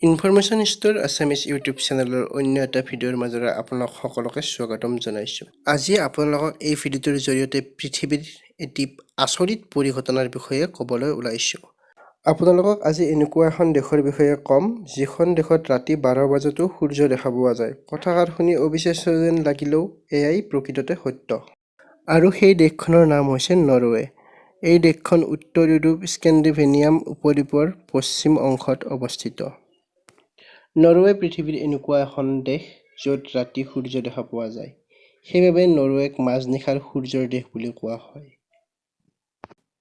Information store Assamese YouTube চেনেলৰ অন্য এটা ভিডিঅ'ৰ মাজেৰে আপোনালোক সকলোকে স্বাগতম জনাইছোঁ। আজি আপোনালোকক এই ভিডিঅ'টোৰ জৰিয়তে পৃথিৱীৰ এটি আচৰিত পৰিঘটনাৰ বিষয়ে ক'বলৈ ওলাইছোঁ। আপোনালোকক আজি এনেকুৱা এখন দেশৰ বিষয়ে ক'ম, যিখন দেশত ৰাতি 12 বজাতো সূৰ্য দেখা পোৱা যায়। কথাষাৰ শুনি অবিশ্বাস্য যেন লাগিলেও এয়াই প্ৰকৃততে সত্য। আৰু সেই দেশখনৰ নাম হৈছে নৰৱে। এই দেশখন উত্তৰ ইউৰোপ স্কেন্ডিনেভিয়াম উপদ্বীপৰ পশ্চিম অংশত অৱস্থিত। নৰৱে পৃথিৱীৰ এনেকুৱা এখন দেশ য'ত ৰাতি সূৰ্য দেখা পোৱা যায়। সেইবাবে নৰৱেক মাজনিশাৰ সূৰ্যৰ দেশ বুলি কোৱা হয়।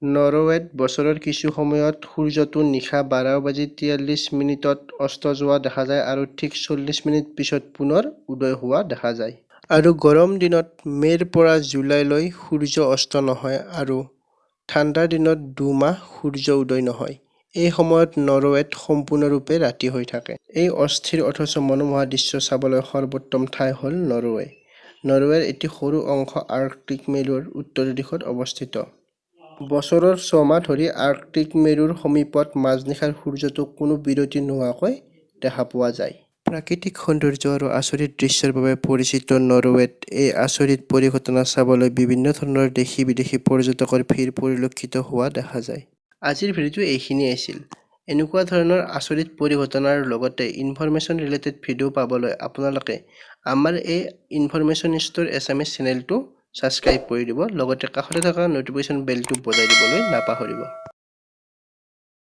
নৰৱেত বছৰৰ কিছু সময়ত সূৰ্যটো নিশা 12:43 অস্ত যোৱা দেখা যায় আৰু ঠিক 40 মিনিট পিছত পুনৰ উদয় হোৱা দেখা যায়। আৰু গৰম দিনত মে'ৰ পৰা জুলাইলৈ সূৰ্য অস্ত নহয় আৰু ঠাণ্ডাৰ দিনত 2 মাহ সূৰ্য উদয় নহয়। এই সময়ত নৰৱেত সম্পূৰ্ণৰূপে ৰাতি হৈ থাকে। এই অস্থিৰ অথচ মনোমোহা দৃশ্য চাবলৈ সৰ্বোত্তম ঠাই হ'ল নৰৱে। নৰৱেৰ এটি সৰু অংশ আৰ্কটিক মেৰুৰ উত্তৰ দিশত অৱস্থিত। বছৰৰ 6 মাহ ধৰি আৰ্কটিক মেৰুৰ সমীপত মাজনিশাৰ সূৰ্যটোক কোনো বিৰতি নোহোৱাকৈ দেখা পোৱা যায়। প্ৰাকৃতিক সৌন্দৰ্য আৰু আচৰিত দৃশ্যৰ বাবে পৰিচিত নৰৱেত এই আচৰিত পৰিঘটনা চাবলৈ বিভিন্ন ধৰণৰ দেশী-বিদেশী পৰ্যটকৰ ভিৰ পৰিলক্ষিত হোৱা দেখা যায়। আজিৰ ভিডিঅ'টো এইখিনিয়ে আছিল। এনেকুৱা ধৰণৰ আচৰিত পৰিঘটনাৰ লগতে ইনফৰমেশ্যন ৰিলেটেড ভিডিঅ' পাবলৈ আপোনালোকে আমাৰ এই ইনফৰমেশ্যন ষ্ট'ৰ আছামিজ চেনেলটো ছাবস্ক্ৰাইব কৰি দিব। লগতে কাষতে থকা ন'টিফিকেশ্যন বেলটো বজাই দিবলৈ নাপাহৰিব।